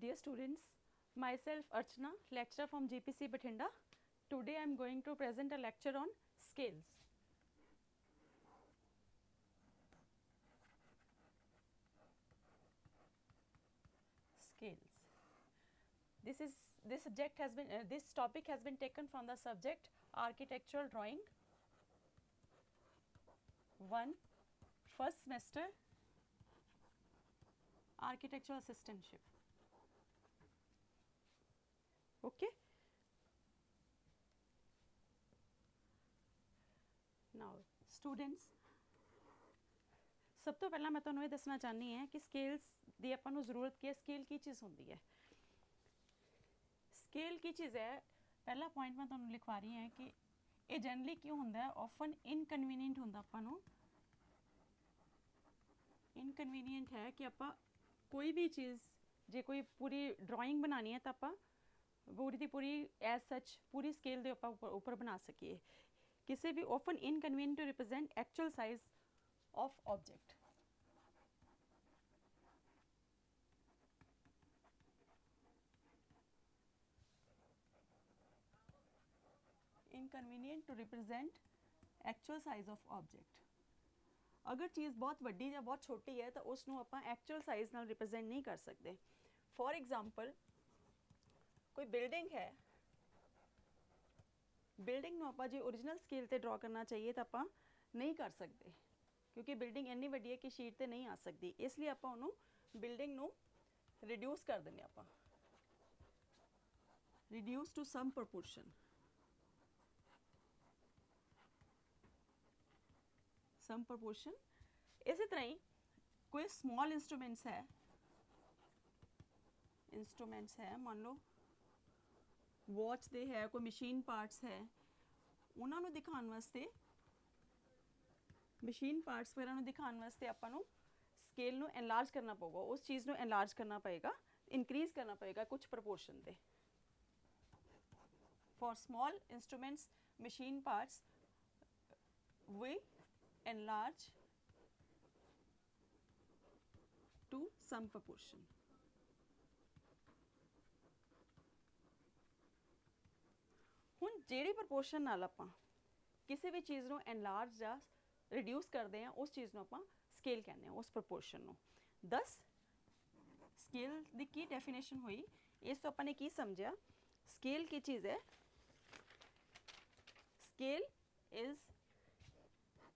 Dear students, myself Archana, lecturer from GPC Bathinda. Today I am going to present a lecture on scales. Scales. This topic has been taken from the subject architectural drawing 1 first semester architectural assistantship. Okay. Now students, ਸਭ ਤੋਂ ਪਹਿਲਾਂ ਮੈਂ ਤੁਹਾਨੂੰ ਇਹ ਦੱਸਣਾ ਚਾਹੁੰਦੀ ਹਾਂ ਕਿ ਸਕੇਲਸ ਦੀ ਆਪਾਂ ਨੂੰ ਜ਼ਰੂਰਤ ਕੀ ਹੈ, ਸਕੇਲ ਕੀ ਚੀਜ਼ ਹੁੰਦੀ ਹੈ। ਸਕੇਲ ਕੀ ਚੀਜ਼ ਹੈ, ਪਹਿਲਾ ਪੁਆਇੰਟ ਮੈਂ ਤੁਹਾਨੂੰ ਲਿਖਵਾ ਰਹੀ ਹਾਂ ਕਿ ਇਹ ਜਨਰਲੀ ਕਿਉਂ ਹੁੰਦਾ ਹੈ, ਆਫਨ ਇਨਕਨਵੀਨੀਅੰਟ ਹੁੰਦਾ ਆਪਾਂ ਨੂੰ। ਇਨਕਨਵੀਨੀਅੰਟ ਹੈ ਕਿ ਆਪਾਂ ਕੋਈ ਵੀ ਚੀਜ਼ ਜੇ ਕੋਈ ਪੂਰੀ ਡਰਾਇੰਗ ਬਣਾਉਣੀ ਹੈ ਤਾਂ ਆਪਾਂ ਪੂਰੀ ਦੀ ਪੂਰੀ ਐਜ਼ ਸੱਚ ਪੂਰੀ ਸਕੇਲ ਦੇ ਉੱਪਰ ਬਣਾ ਸਕੀਏ। ਕਿਸੇ ਵੀ often inconvenient to represent actual size of object. Inconvenient to represent actual size of object. अगर चीज़ बहुत वड्डी या बहुत छोटी है तो उसनों ਆਪਾਂ actual size ਨਾਲ represent नहीं कर सकते। For example, कोई building है, building ਨੂੰ ਆਪਾਂ ਜੇ original scale ਤੇ draw करना चाहिए तो ਆਪਾਂ नहीं कर सकते क्योंकि बिल्डिंग इन्नी वड्डी है कि शीट ते नहीं आ सकती, इसलिए आप बिल्डिंग नू रिड्यूस कर देंगे, आप reduce to some proportion, some proportion. इसी तरह ही कोई स्मॉल इंस्ट्रूमेंट्स है मान लो वॉच दे है, कोई मशीन पार्ट्स है, उन्होंने दिखाने वास्ते मशीन पार्ट्स वगैरह ਨੂੰ ਦਿਖਾਉਣ ਵਾਸਤੇ ਆਪਾਂ ਨੂੰ ਸਕੇਲ ਨੂੰ ਐਨਲਾਰਜ ਕਰਨਾ ਪਊਗਾ, ਉਸ ਚੀਜ਼ ਨੂੰ ਐਨਲਾਰਜ ਕਰਨਾ ਪਏਗਾ, ਇਨਕਰੀਜ਼ ਕਰਨਾ ਪਏਗਾ ਕੁਝ ਪ੍ਰਪੋਰਸ਼ਨ ਦੇ। For small instruments machine parts we enlarge to some proportion. ਹੁਣ ਜਿਹੜੀ ਪ੍ਰਪੋਰਸ਼ਨ ਨਾਲ ਆਪਾਂ ਕਿਸੇ ਵੀ ਚੀਜ਼ ਨੂੰ ਐਨਲਾਰਜ ਜਾਂ रिड्यूस करते हैं उस चीज़ को आप स्केल कहने, उस प्रपोर्शन को। 10 स्केल की की डेफिनेशन हुई, इस तो अपने की समझा स्केल की चीज़ है, scale is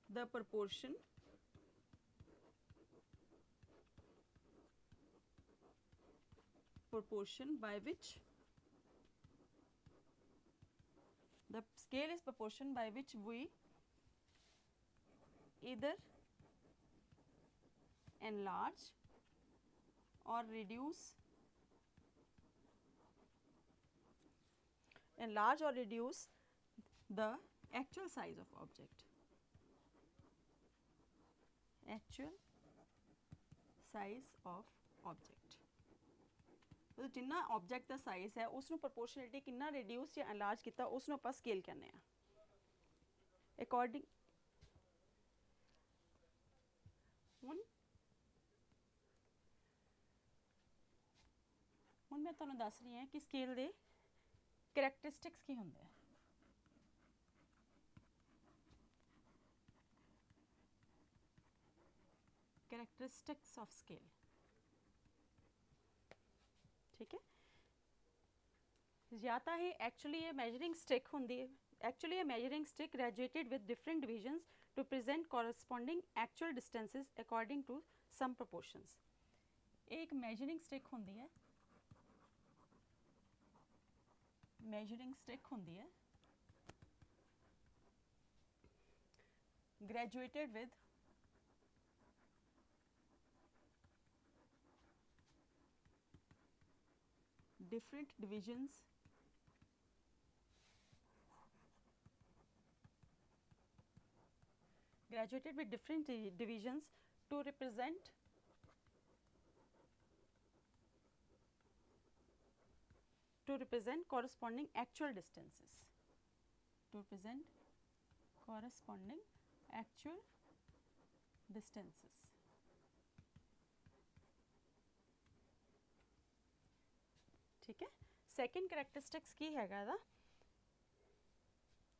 the proportion by which the scale is proportion by which we either enlarge or reduce the actual size of object, actual size of object। तो जिन्ना ऑब्जेक्ट का साइज है उसनों प्रपोर्शनलिटी कितना रिड्यूस या enlarge किया उसनों आप scale कहने according. ਹੁਣ ਮੈਂ ਤੁਹਾਨੂੰ ਦੱਸ ਰਹੀ ਹਾਂ ਕਿ ਸਕੇਲ ਦੇ ਕਰੈਕਟਰਿਸਟਿਕਸ ਕੀ ਹੁੰਦੇ ਆ। ਕਰੈਕਟਰਿਸਟਿਕਸ ਆਫ ਸਕੇਲ, ਠੀਕ ਹੈ। ਜਾਂ ਤਾਂ ਇਹ ਐਕਚੁਅਲੀ ਇਹ ਮੈਜਰਿੰਗ ਸਟਿਕ ਹੁੰਦੀ ਹੈ, actually a measuring stick graduated with different divisions to present corresponding actual distances according to some proportions। एक measuring stick होती है, measuring stick होती है graduated with different divisions to represent corresponding actual distances, to present corresponding actual distances। ठीक है। Second ਕਰੈਕਟਰਿਸਟਿਕਸ ਕੀ ਹੈਗਾ ਇਹਦਾ,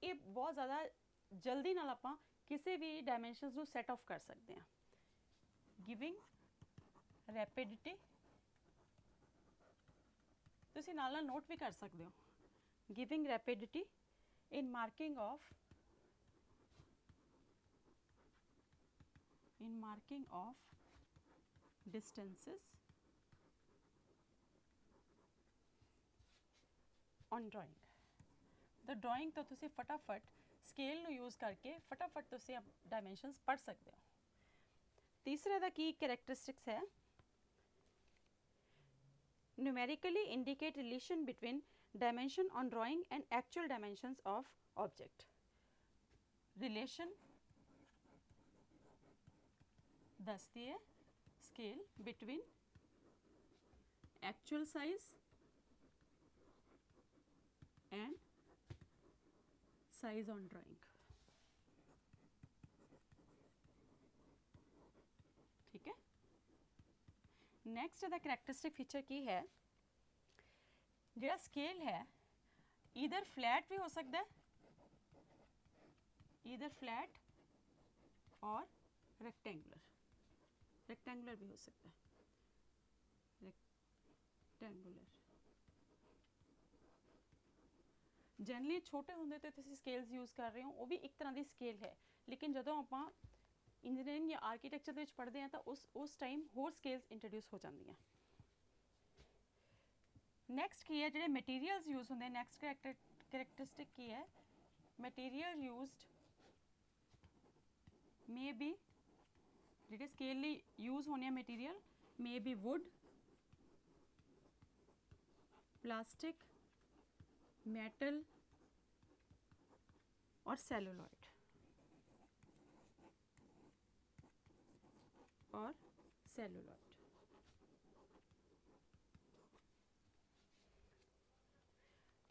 ਇਹ ਬਹੁਤ ਜ਼ਿਆਦਾ ਜਲਦੀ ਨਾਲ ਆਪਾਂ ਕਿਸੇ ਵੀ ਡਾਇਮੈਂਸ਼ਨਸ ਨੂੰ ਸੈਟ ਆਫ ਕਰ ਸਕਦੇ ਹਾਂ। ਗਿਵਿੰਗ ਰੈਪਿਡਿਟੀ, ਤੁਸੀਂ ਨਾਲ ਨਾਲ ਨੋਟ ਵੀ ਕਰ ਸਕਦੇ ਹੋ। Giving rapidity in marking of distances on drawing। तो drawing तो तुसी फटाफट स्केल ਨੂੰ यूज़ करके फटाफट तुसी डायमेंशनस पढ़ सकते हो। तीसरा दा की कैरेक्टरिस्टिक्स है, numerically indicate relation between dimension on drawing and actual dimensions of object। relation दसती है scale between actual size and size on drawing। ठीक है। नेक्स्ट दा करैक्टरिस्टिक फीचर की है, जो स्केल है इधर फ्लैट भी हो सकता है, इधर फ्लैट और रेक्टेंगुलर भी हो सकता है। रेक्टेंगुलर जनरली छोटे होंगे तो तुसी स्केल्स यूज़ कर रहे हो, वो भी एक तरह की स्केल है, लेकिन जो आप इंजीनियरिंग या आर्कीटैक्चर में पढ़ते हैं तो उस टाइम होर स्केल्स इंट्रोड्यूस हो जाती हैं। नैक्सट की है जो मटीरियल्स यूज़ होंगे, नैक्सट करैक्टरिस्टिक की है, मटीरियल यूज्ड मे बी, जो स्केल यूज़ होने material may be would, plastic, metal और सेलुलॉइड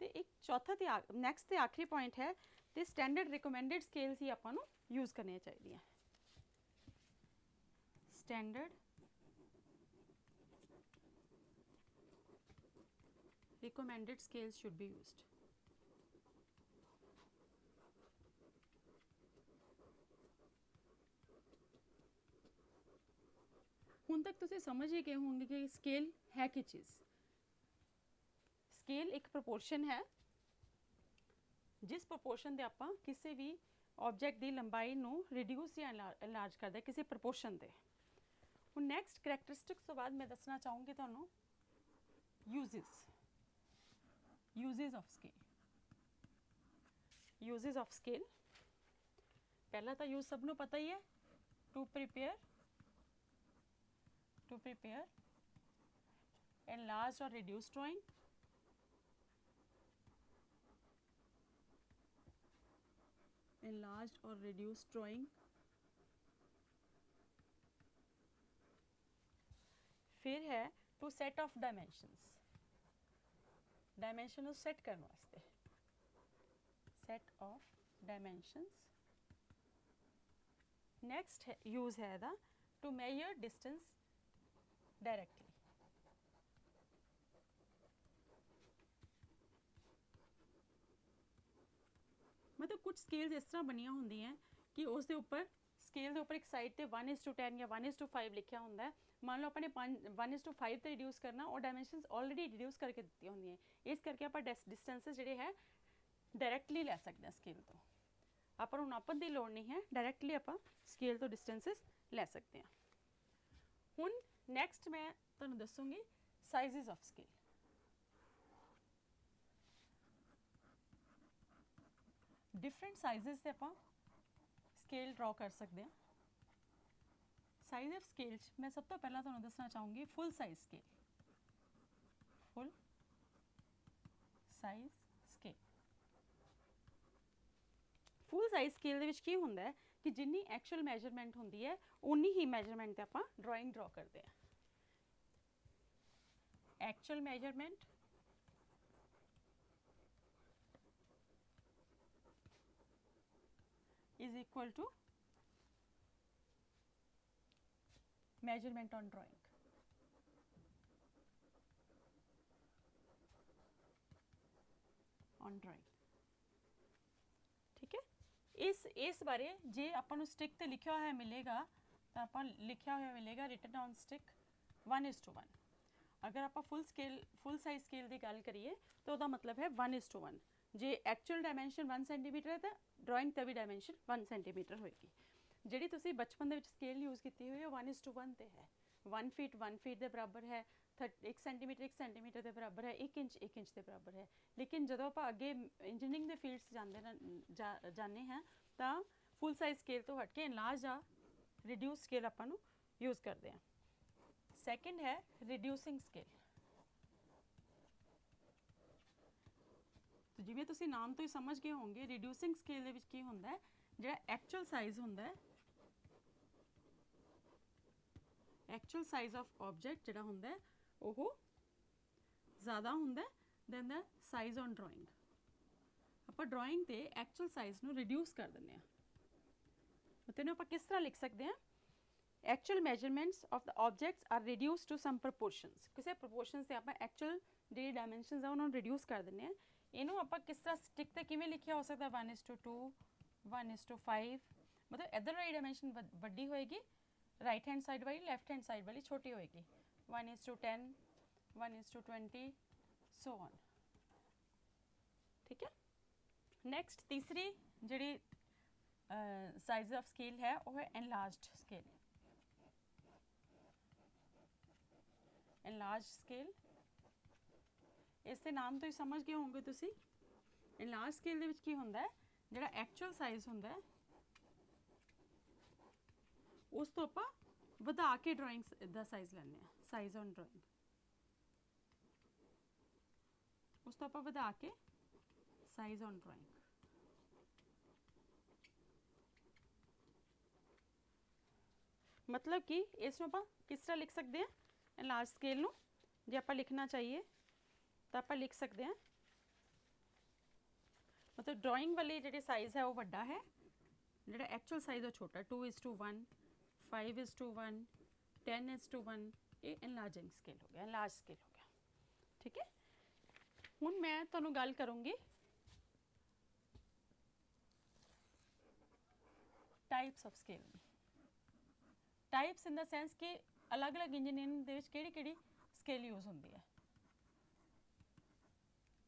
ਤੇ ਇੱਕ ਚੌਥਾ ਤੇ ਨੈਕਸਟ ਤੇ ਆਖਰੀ ਪੁਆਇੰਟ ਹੈ ਤੇ ਸਟੈਂਡਰਡ ਰਿਕਮੈਂਡਡ ਸਕੇਲਸ ਹੀ ਆਪਾਂ ਨੂੰ ਯੂਜ਼ ਕਰਨੀਆਂ ਚਾਹੀਦੀਆਂ। Standard recommended scales should be used. ਹੁਣ ਤੱਕ ਤੁਸੀਂ ਸਮਝ ਹੀ ਗਏ ਹੋਵੋਗੇ ਕਿ ਸਕੇਲ ਹੈ ਕੀ ਚੀਜ਼। स्केल एक प्रपोर्शन है, जिस प्रपोर्शन दे आपां किसी भी ऑब्जेक्ट की लंबाई नू रिड्यूस या एनलार्ज करते हैं किसी प्रपोर्शन दे। हुण नैक्सट करैक्टरिस्टिक्स तो बाद मैं दसना चाहूँगी तुहानूं uses of scale. Uses of scale पहला तो यूज सबनों पता ही है, टू प्रिपेयर एनलार्ज और reduce drawing, enlarged or reduced drawing। फिर है to set of dimensions, dimension को सेट करने वास्ते, set of dimensions. Next use है दा टू मेजर डिस्टेंस डायरेक्टली। मतलब कुछ स्केल्स इस तरह बनिया होंगी हैं कि उसके उपर स्केल के उपर एक साइड पर 1:10 या 1:5 लिखा होंगे। मान लो अपने 1:5 तो रिड्यूस करना और डायमेंशनस ऑलरेडी रिड्यूस करके दी होंगी, इस करके आप डिस्टेंसेस जोड़े है डायरैक्टली लै सकते हैं स्केल तो, आपको नापन की लोड़ नहीं है, डायरैक्टली आप स्केल तो डिस्टेंसेस लै सकते हैं। हुण नैक्सट मैं तुहानूं दसूँगी साइजिज ऑफ स्केल। डिफरेंट साइजिज से आप स्केल ड्रॉ कर सकते हैं। साइज ऑफ स्केल मैं सब तो पहला तुहानूं दसना चाहूँगी full size scale. Full size scale, full size scale दे विच की हुंदा है कि जिन्नी एक्चुअल मैजरमेंट होंदी है उन्नी ही मैजरमेंट ते आपां ड्राइंग ड्रॉ करते हैं। Actual measurement is equal to measurement on drawing। On drawing. ठीक है, इस बारे जे ਆਪਾਂ ਨੂੰ ਸਟਿਕ ਤੇ ਲਿਖਿਆ ਹੋਇਆ ਮਿਲੇਗਾ ਤਾਂ ਆਪਾਂ ਲਿਖਿਆ ਹੋਇਆ ਮਿਲੇਗਾ ਰਿਟਨ ਔਨ ਸਟਿਕ 1:1। ਅਗਰ ਆਪਾਂ ਫੁੱਲ ਸਾਈਜ਼ ਸਕੇਲ ਦੀ ਗੱਲ ਕਰੀਏ ਤਾਂ ਉਹਦਾ ਮਤਲਬ ਹੈ 1:1। ਜੇ ਐਕਚੁਅਲ ਡਾਇਮੈਂਸ਼ਨ 1 ਸੈਂਟੀਮੀਟਰ ਹੈ ਤਾਂ ਡਰਾਇੰਗ ਤੇ ਵੀ ਡਾਇਮੈਂਸ਼ਨ 1 ਸੈਂਟੀਮੀਟਰ ਹੋਏਗੀ। ਜਿਹੜੀ ਤੁਸੀਂ ਬਚਪਨ ਦੇ ਵਿੱਚ ਸਕੇਲ ਯੂਜ਼ ਕੀਤੀ ਹੋਈ ਹੈ 1:1 ਤੇ ਹੈ। 1 ਫੀਟ 1 ਫੀਟ ਦੇ ਬਰਾਬਰ ਹੈ, 1 ਸੈਂਟੀਮੀਟਰ 1 ਸੈਂਟੀਮੀਟਰ ਦੇ ਬਰਾਬਰ ਹੈ, 1 ਇੰਚ 1 ਇੰਚ ਦੇ ਬਰਾਬਰ ਹੈ। ਲੇਕਿਨ ਜਦੋਂ ਆਪਾਂ ਅੱਗੇ ਇੰਜੀਨੀਅਰਿੰਗ ਦੇ ਫੀਲਡਸ ਜਾਂਦੇ ਹਾਂ ਤਾਂ ਫੁੱਲ ਸਾਈਜ਼ ਸਕੇਲ ਤੋਂ ਹਟ ਕੇ ਇਨਲਾਰਜ ਜਾਂ ਰਿਡਿਊਸ ਸਕੇਲ ਆਪਾਂ ਨੂੰ ਯੂਜ਼ ਕਰਦੇ ਹਾਂ। ਸੈਕਿੰਡ ਹੈ ਰਿਡਿਊਸਿੰਗ ਸਕੇਲ। तो जिवें तुसीं नाम तो ही समझ गए होंगे रिड्यूसिंग स्केल दे विच की हुंदा है, जिहड़ा एक्चुअल साइज हुंदा है, एक्चुअल साइज ऑफ ऑब्जेक्ट जिहड़ा हुंदा है ओह ज़्यादा हुंदा है than the size on drawing. आपां ड्राइंग ते एक्चुअल साइज नूं रिड्यूस कर दिंदे हां। तैनूं आपां किस तरह लिख सकते हैं? Actual measurements of the objects are reduce to some proportions. किसी प्रपोर्शनस से आप एक्चुअल जी डायमेंशनस है उन्होंने रिड्यूस कर देने हैं। इनू आप किस तरह स्टिक ते किवें लिखिया हो सकता है 1:2 1:5। मतलब इधर वाली डायमेंशन वड्डी होएगी, राइट हैंड साइड वाली लैफ्ट हैंड साइड वाली छोटी होएगी। 1:10 1:20 सो ऑन। ठीक है, नैक्सट तीसरी जी साइज ऑफ स्केल है वो है एनलार्ज्ड स्केल। एनलार्ज स्केल इस नाम तो ही समझ गए होंगे तुसी। एनलार्ज स्केल दे विच की हुंदा है, जिहड़ा एक्चुअल साइज हुंदा है उस तो आपां वधा के ड्राइंग दा साइज लैंदे हां, साइज ऑन ड्राइंग। उस तो आपां वधा के साइज ऑन ड्राइंग। मतलब कि इसनूं आपां किस तरह लिख सकते हैं? एनलार्ज स्केल नूं जे आपां लिखना चाहिए तो आप लिख सकते हैं, मतलब ड्राइंग वाली जी साइज़ है वो वड्डा है, जो एक्चुअल साइज़ वो छोटा। 2:1 5:1 10:1 ये एनलार्जिंग स्केल हो गया, एनलार्ज स्केल हो गया। ठीक है, हुण मैं तुहानूं गल करूँगी types of scale. Types in the sense कि अलग अलग इंजीनियरिंग दे विच किहड़ी स्केल यूज़ होंदी है।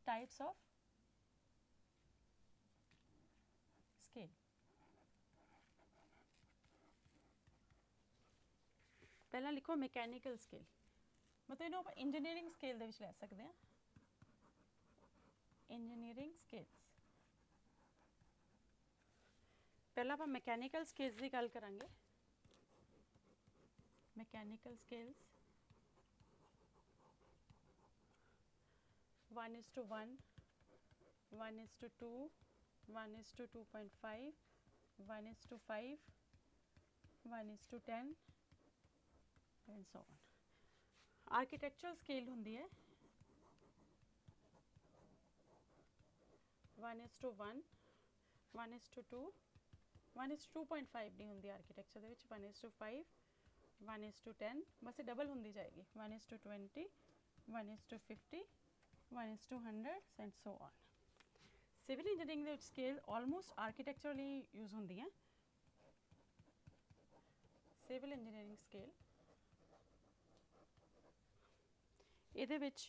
Types of scale. पहला लिखो मैकेनिकल स्केल। मतलब इन्हों आप इंजीनियरिंग स्केल दे विच लै सकते हैं। इंजीनियरिंग स्केल्स पहला आप मैकेनिकल स्केल्स की गल करांगे। Mechanical scales 1:1 1:2 1:2.5 1:5 1:10 and so on। Architectural scale होंदी है 1:1 1:2 1:2.5 नहीं होंगी आर्किटेक्चर दे विच। 1:5 1:10 बस डबल होंदी जाएगी। 1:20 1:50 1:100 and so on. Civil engineering दे स्केल ऑलमोस्ट आर्किटेक्चरली यूज़ होंदी है। सिविल इंजीनियरिंग स्केल ਇਹਦੇ ਵਿੱਚ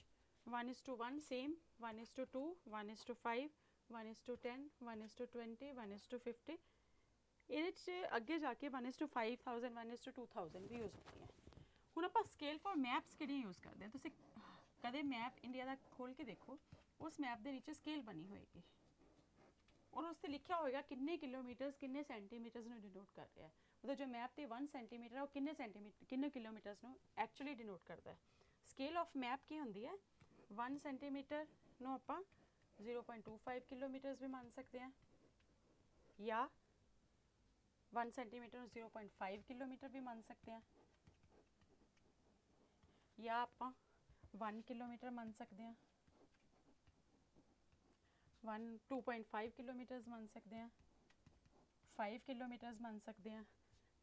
1:1 सेम 1:2 1:5 1:10 1:20 1:50 ਇਹਦੇ 'ਚ ਅੱਗੇ ਜਾ ਕੇ 1:5000 1:2000 ਵੀ ਯੂਜ਼ ਹੁੰਦੀ ਹੈ। ਹੁਣ ਆਪਾਂ ਸਕੇਲ ਫॉर ਮੈਪਸ ਕਿਹੜੀ ਯੂਜ਼ ਕਰਦੇ ਹਾਂ? ਤੁਸੀਂ ਕਦੇ ਮੈਪ ਇੰਡੀਆ ਦਾ ਖੋਲ੍ਹ ਕੇ ਦੇਖੋ, ਉਸ ਮੈਪ ਦੇ ਨੀਚੇ ਸਕੇਲ ਬਣੀ ਹੋਏਗੀ ਔਰ ਉਸ 'ਤੇ ਲਿਖਿਆ ਹੋਏਗਾ ਕਿੰਨੇ ਕਿਲੋਮੀਟਰਸ ਕਿੰਨੇ ਸੈਂਟੀਮੀਟਰਸ ਨੂੰ ਡਿਨੋਟ ਕਰ ਰਿਹਾ ਹੈ। ਮਤਲਬ ਜੋ ਮੈਪ 'ਤੇ 1 ਸੈਂਟੀਮੀਟਰ ਹੈ ਉਹ ਕਿੰਨੇ ਕਿਲੋਮੀਟਰਸ ਨੂੰ ਐਕਚੁਅਲੀ ਡਿਨੋਟ ਕਰਦਾ ਹੈ। स्केल ऑफ मैप की होंगी है 1 सेंटीमीटर नो आप 0.25 किलोमीटर्स भी मान सकते हैं, या 1 सेंटीमीटर 0.5 किलोमीटर भी मान सकते हैं, या आप 1 किलोमीटर मान सकते हैं, 2.5 किलोमीटर्स मान सकते हैं, 5 किलोमीटर्स मान सकते हैं,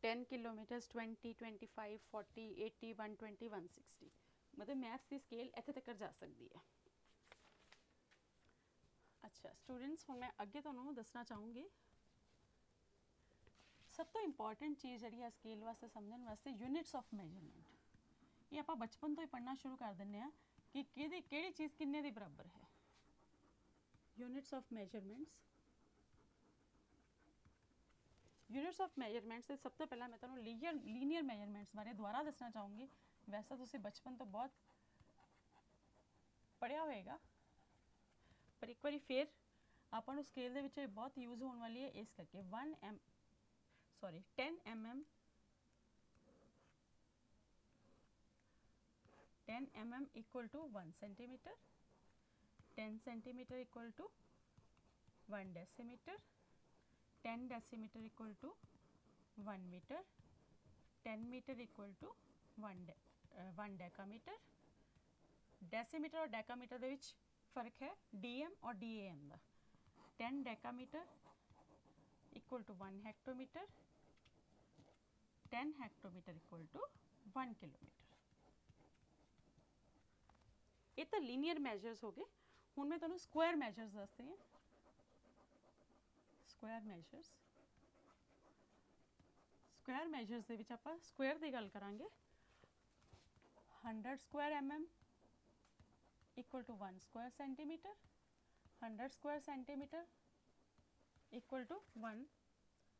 10 किलोमीटर्स 20 25 40 80 120 160। मतलब मैथ्स की स्केल इत्थे तक जा सकती है। अच्छा स्टूडेंट्स, हुण मैं अगे तुहानूं दसना चाहूँगी सब तो इंपॉर्टेंट चीज़ जी स्केल वास्ते समझने वास्ते यूनिट्स ऑफ मेजरमेंट। ये आप बचपन तो ही पढ़ना शुरू कर दें कि किहड़ी चीज़ किन्ने दी बराबर है। Units of measurements, units of measurements से सब तो पहला मैं तुहानूं लीनियर मेजरमेंट्स बारे दोबारा दसना चाहूँगी। वैसे तुसीं बचपन तो बहुत पढ़िया होएगा, पर एक बार फिर ਆਪਾਂ ਨੂੰ स्केल ਦੇ ਵਿੱਚ बहुत यूज़ होने वाली है। इस करके 10 mm 10 mm equal to 1 centimetre, 10 centimetre equal to 1 decimetre, 10 decimetre equal to 1 metre, 10 metre equal to 1 decametre. Decimetre और डेकामीटर ਦੇ ਵਿੱਚ फर्क है DM और DAM ਦਾ। 10 decametre equal to 1 hectometre, 10 hectometre equal to 1 kilometre. ये तो लीनियर मैजर्स हो गए। हुण मैं तुहानूं स्क्वायर मैजर्स दसदी हां। स्क्वायर मैजर्स, स्क्वायर मैजर्स दे विच आपां स्क्वायर दी गल करांगे। 100 square mm equal to 1 square centimetre, 100 square centimetre equal to 1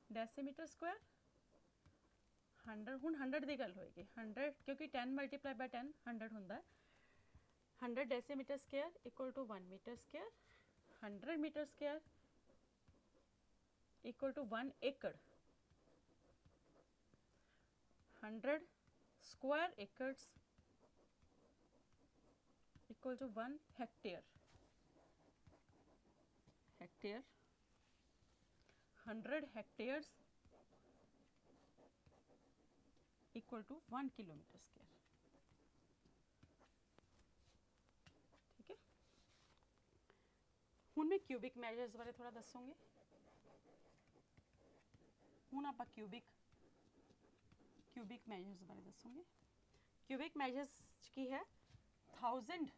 decimetre square. 100 हुण 100 दी गल होएगी। 100 क्योंकि 10 मल्टीप्लाई बाय 10 100 हुंदा है। 100 decimetre square equal to 1 metre square. 100 metre square equal to 1 acre. 100 square acres equal to 1 hectare. Hectare 100 hectares equal to 1 kilometre square. ठीक है, हुण मैं क्यूबिक मैजर्स बारे थोड़ा दसूँगी। हुण आपां क्यूबिक मैजर्स बारे दसूँगी। क्यूबिक मैजर्स की है 1000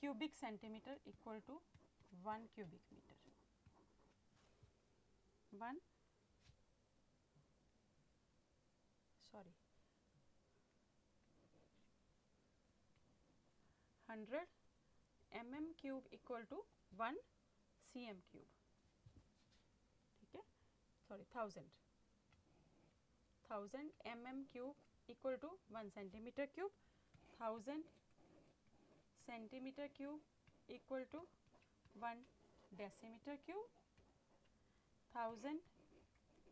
cubic centimetre equal to 1 cubic metre. 100 mm cube equal to 1 cm cube. ठीक है, 1000 mm cube equal to 1 centimetre cube. 1000 centimetre cube equal to 1 decimetre cube. 1000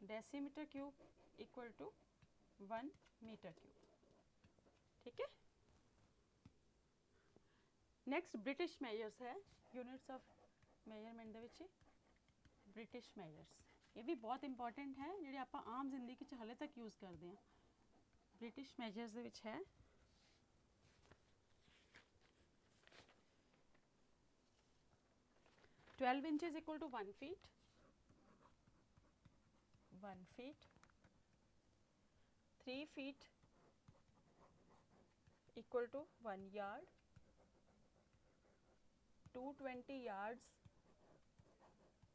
decimetre cube equal to 1 metre cube. ठीक है, next British measures है। Units of measurement दे विच British measures, ये भी बहुत इंपॉर्टेंट है जिहड़े आपां आम जिंदगी च हले तक यूज़ करते हैं। ब्रिटिश मैजर्स दे विच है 12 inches equal to 1 feet, 1 feet. 3 feet equal to 1 yard. 220 yards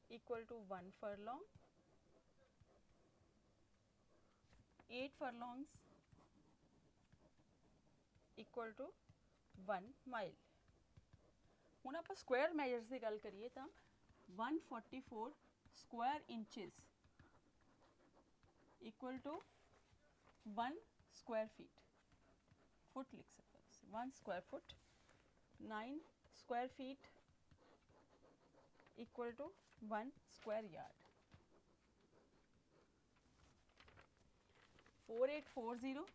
equal to 1 furlong। 8 furlongs equal to 1 mile। हुण आपां स्क्वायर मैजर्स की गल करिए तो 144 square inches equal to 1 square feet. Foot लिख सकते हो 1 square foot. 9 square feet equal to 1 square yard. 4840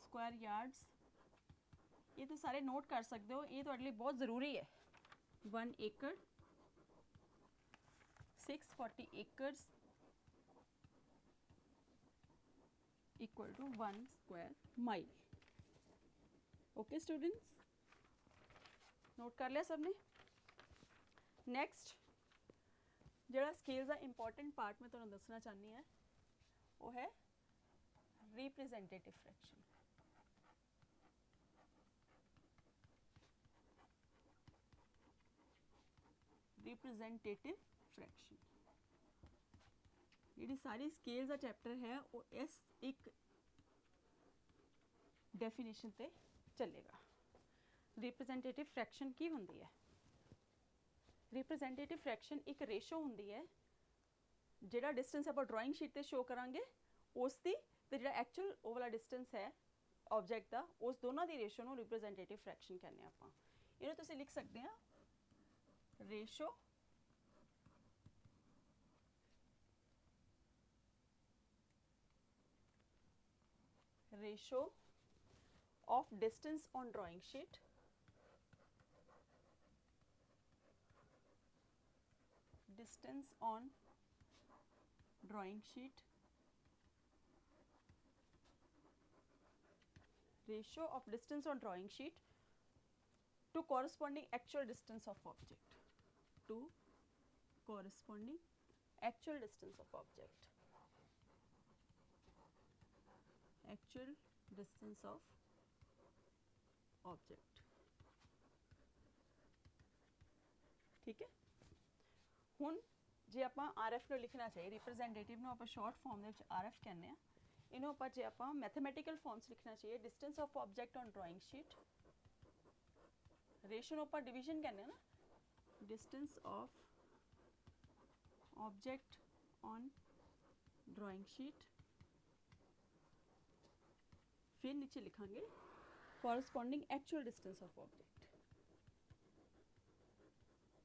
square yards. ये तो सारे नोट कर सकते हो, ये तुहाडे लिए बहुत ज़रूरी है। 1 acre 640 acres equal to 1 square mile. Okay students, note कर लिया सबने। नैक्सट जो स्केल का इंपॉर्टेंट पार्ट मैं तुहानूं दसना चाहनी है वो है रिप्रेजेंटेटिव फ्रैक्शन। Representative fraction. जी सारी स्केल का चैप्टर है वो इस एक डेफिनेशन से चलेगा। रिप्रजेंटेटिव फ्रैक्शन की होंदी है? रिप्रजेंटेटिव फ्रैक्शन एक रेशो होंदी है जिहड़ा डिस्टेंस आप ड्राइंग शीट ते शो करांगे उसकी ते जिहड़ा एक्चुअल वो वाला डिस्टेंस है ऑब्जेक्ट का उस दोनों की रेशो नूं रिप्रजेंटेटिव फ्रैक्शन कहने आपां। इहनूं तुसीं लिख सकते हैं ratio ratio of distance on drawing sheet distance on drawing sheet ratio of distance on drawing sheet to corresponding actual distance of object to corresponding actual distance of object actual distance of object। ठीक है हुण जे आपां RF नूं लिखना चाहिए representative नूं आपां short form दे विच RF कहने आ इहनूं आपां जे आपां मैथमेटिकल फॉर्म्स लिखना चाहिए distance of object on drawing sheet ratio नूं आपां डिवीजन कहने ना distance of object on drawing sheet फिर नीचे लिखांगे corresponding actual distance of object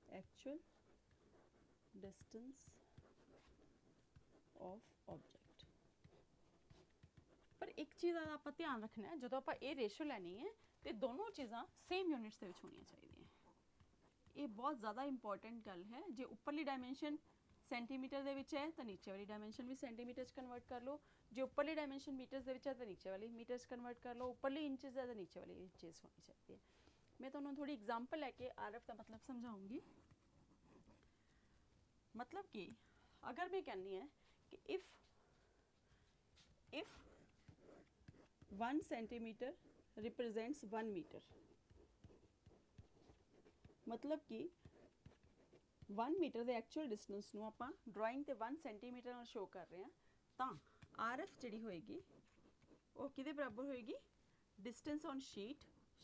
actual distance of object. पर एक चीज़ आप ध्यान रखना है जो आप ये रेशो लैनी है तो दोनों चीज़ां सेम यूनिट्स के होनी चाहिए। ये बहुत ज़्यादा इंपॉर्टेंट गल है। जो उपरली डायमेंशन सेंटीमीटर दे विच है तो नीचे वाली डायमेंशन भी सेंटीमीटर कन्वर्ट कर लो, जो उपरली डायमेंशन मीटर्स दे विच है तो नीचे वाली मीटर्स कन्वर्ट कर लो, उपरली इंचेस है तो नीचे वाली इंचेस होनी चाहिए। मैं तुहानूं थोड़ी एग्जाम्पल लैके RF का मतलब समझाऊंगी। मतलब कि अगर मैं कहनी है कि इफ 1 सेंटीमीटर रिप्रेजेंट्स 1 मीटर, मतलब कि 1 मीटर के एक्चुअल डिस्टेंस नूं आपां ड्राइंग ते 1 सेंटीमीटर नाल शो कर रहे हैं तो RF जिहड़ी होएगी वो किहदे बराबर होएगी डिस्टेंस ऑन शीट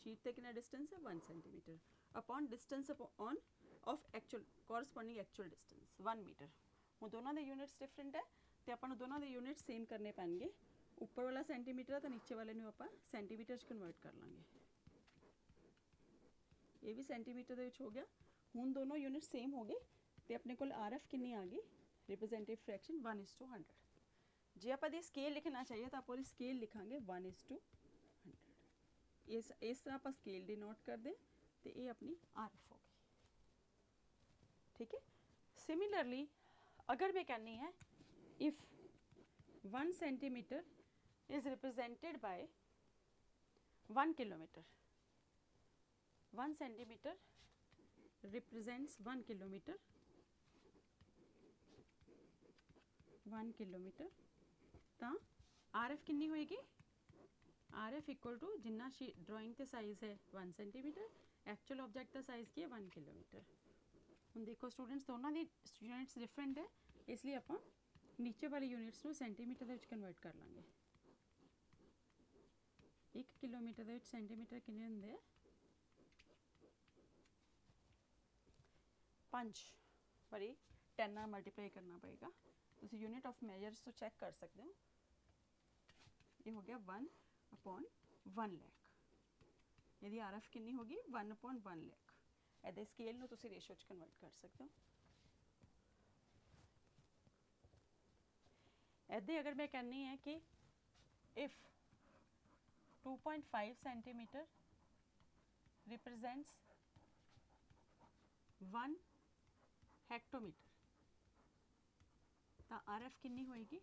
ते कितना डिस्टेंस है 1 centimetre upon distance on of actual corresponding actual distance 1 metre. हुण दोनों के यूनिट्स डिफरेंट है तो आपां दोनों के यूनिट्स सेम करने पैणगे। ऊपर वाला सेंटीमीटर है तो नीचे वाले नूं आपां सेंटीमीटर च कन्वर्ट कर लांगे। ये भी सेंटीमीटर दे विच हो गया। हुण दोनों यूनिट सेम हो गए तो अपने को RF कितनी आ गई रिप्रेजेंटेटिव फ्रैक्शन 1:100। जे आप स्केल लिखना चाहिए तो आप स्केल लिखांगे 1:100। इस तरह आप स्केल डिनोट कर दें तो ये अपनी RF हो गई। ठीक है। सिमिलरली अगर मैं कहनी है if 1 centimetre is represented by 1 kilometre, 1 centimetre represents 1 kilometer, 1 kilometer तो RF कितनी होएगी RF इक्वल टू जिन्ना ड्राइंग के साइज है 1 सेंटीमीटर एक्चुअल ऑब्जेक्ट का साइज की है 1 किलोमीटर। हम देखो स्टूडेंट्स दोनों की यूनिट्स डिफरेंट है इसलिए आप नीचे वाली यूनिट्स नूं सेंटीमीटर दे विच कन्वर्ट कर लांगे। 1 किलोमीटर दे विच सेंटीमीटर कितने होंदे हैं 5 वारी 10 नाल मल्टीप्लाई करना पड़ेगा। तुसीं यूनिट ऑफ मेजर्स तो चैक कर सकते हो। ये हो गया 1/1 लाख। यदि RF कितनी होगी 1/1 लाख। इहदे स्केल नूं तुसीं रेशो च कन्वर्ट कर सकते हो। इहदे अगर मैं कहनी है कि इफ 2.5 सेंटीमीटर रिप्रेजेंट्स 1 हेक्टोमीटर तो RF कितनी होएगी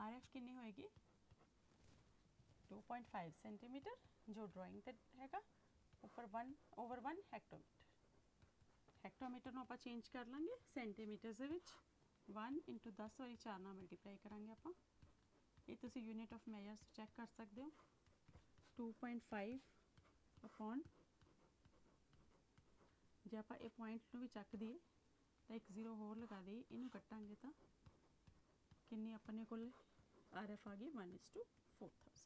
RF कितनी होएगी 2.5 सेंटीमीटर जो ड्राइंग ते हैगा ऊपर 1/1 हेक्टोमीटर। हेक्टोमीटर नूं आपां चेंज कर लांगे सेंटीमीटर दे विच 1 × 10 वाली 4 नाल मल्टीप्लाई करांगे आपां। ये तुसीं यूनिट ऑफ मेजर्स चैक कर सकते हो। 2.5 अपॉन, जे आप ये पॉइंट ਨੂੰ भी ਚੱਕ दईए तो एक 0 होर लगा दईए, इनू कट्टांगे तो किन्नी अपने को RF आ गई 1:4000।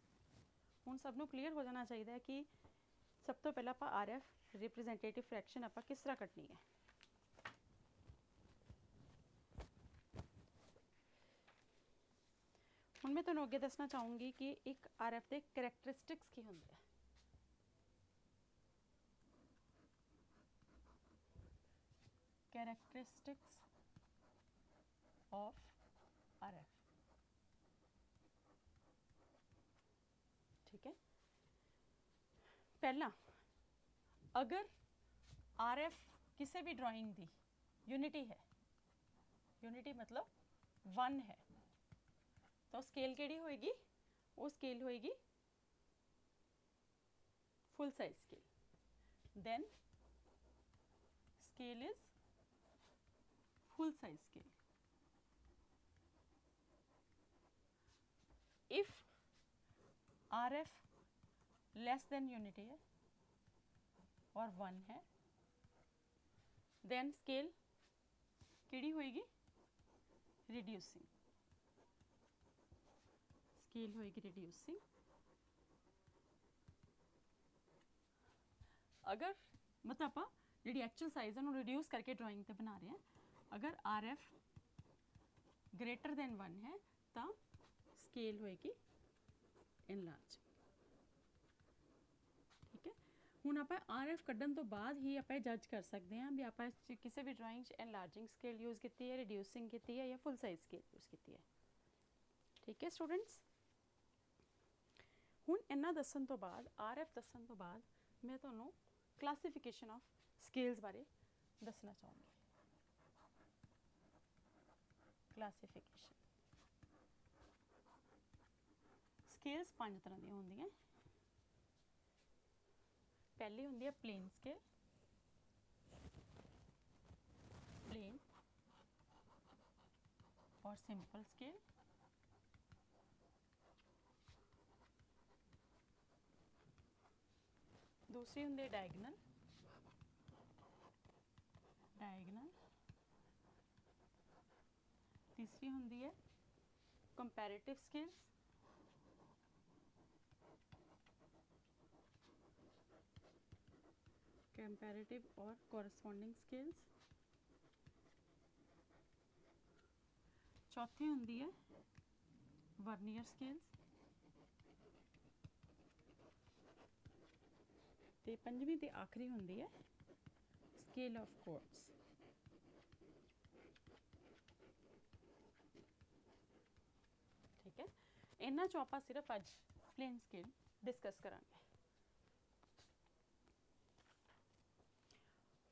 ਹੁਣ ਸਭ ਨੂੰ ਕਲੀਅਰ ਹੋ ਜਾਣਾ ਚਾਹੀਦਾ ਹੈ ਕਿ ਸਭ ਤੋਂ ਪਹਿਲਾਂ ਆਪਾਂ RF ਰਿਪਰੈਜ਼ੈਂਟੇਟਿਵ ਫ੍ਰੈਕਸ਼ਨ ਆਪਾਂ ਕਿਸ ਤਰ੍ਹਾਂ ਕੱਢਣੀ ਹੈ। ਹੁਣ ਮੈਂ ਤੁਹਾਨੂੰ ਅੱਗੇ ਦੱਸਣਾ ਚਾਹੂੰਗੀ ਕਿ ਇੱਕ RF ਦੇ ਕਰੈਕਟਰਿਸਟਿਕਸ ਕੀ ਹੁੰਦੇ ਆ। characteristics of RF, ठीक है। पहला, अगर RF किसी भी ड्राइंग दी यूनिटी है, यूनिटी मतलब 1 है, तो स्केल केड़ी होएगी, वो स्केल होएगी full size scale. Then scale is full size scale. If RF less than unity है और 1 है, then scale केड़ी होएगी, reducing, scale होएगी reducing। अगर मतलब आप जी एक्चुअल साइज है रिड्यूस करके ड्राइंग ते बना रहे हैं, अगर RF ग्रेटर देन 1 है तो स्केल होएगी इनलार्ज, ठीक है। हुण आप RF कड्ढन तो बाद ही आप जज कर सकते हैं भी आप किसी भी ड्राइंग इनलार्जिंग स्केल यूज़ की है, रिड्यूसिंग की है या फुल साइज स्केल यूज़ की है, ठीक है स्टूडेंट्स। हुण इन्ना दस्सण तो बाद, RF दस्सण तो बाद मैं तुहानूं क्लासीफिकेशन ऑफ स्केल्स बारे दसना चाहूँगी। क्लासीफिकेशन स्केल्स 5 तरह दी होंदियां। पहली होंदी है प्लेन स्केल, प्लेन और सिंपल स्केल। दूसरी होंदी है डायगनल, डायगनल। तीसरी होंदी है कंपैरेटिव स्केल्स, कंपैरेटिव और कॉरस्पॉन्डिंग स्केल्स। चौथी होंदी है वर्नियर स्केल्स, ते पंजवीं ते आखिरी होंदी है स्केल ऑफ कोर्ट्स। ठीक है, इन्हां चों आपां सिर्फ अज प्लेन स्केल डिस्कस करांगे।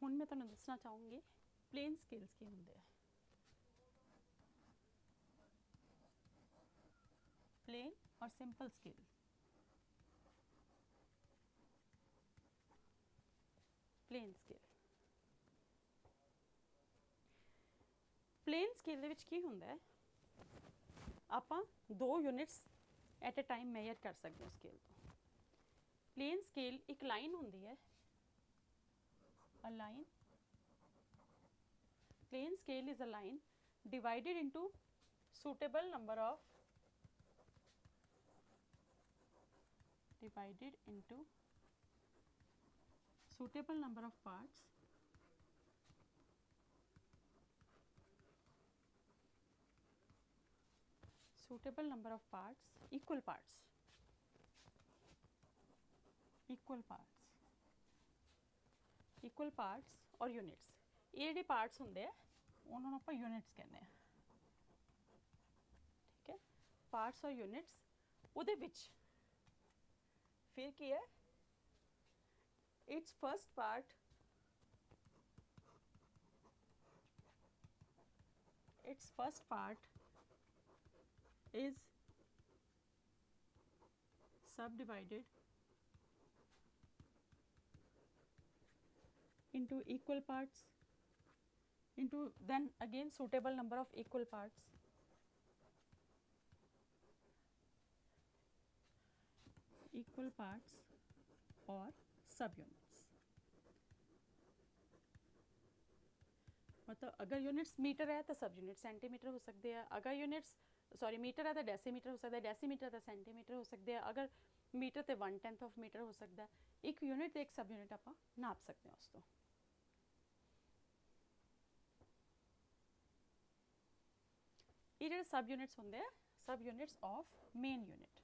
हुण मैं तुहानूं दसना चाहूँगी प्लेन स्केल्स की होंदे आ। प्लेन और simple scale. Plain scale, plain scale दे विच की हुंदा है, आपां 2 units at a time measure कर सकते हो स्केल तो। प्लेन स्केल एक लाइन होंदी है, a line, plane scale is a line divided into suitable number of parts equal parts और यूनिट्स। ये जिहड़े पार्ट्स होंदे आ उन्हां नूं आपां यूनिट्स कहने आ, ठीक है। पार्ट्स और यूनिट्स उहदे विच फिर की है, it's first part is subdivided into equal parts, into then again suitable number of equal parts equal parts or subunits. मतलब अगर यूनिट्स मीटर है तो सब यूनिट सेंटीमीटर हो सकते हैं, अगर यूनिट्स सॉरी मीटर है तो डेसीमीटर हो सकता है, डेसीमीटर तो सेंटीमीटर हो सकते हैं, अगर मीटर तो 1/10 ऑफ मीटर हो सकता है। एक यूनिट ਤੇ ਇੱਕ ਸਬ ਯੂਨਿਟ ਆਪਾਂ ਨਾਪ ਸਕਦੇ ਹਾਂ ਉਸ ਤੋਂ। ਇਹ ਜਿਹੜੇ ਸਬ ਯੂਨਿਟਸ ਹੁੰਦੇ ਆ, ਸਬ ਯੂਨਿਟਸ ਆਫ ਮੇਨ ਯੂਨਿਟ।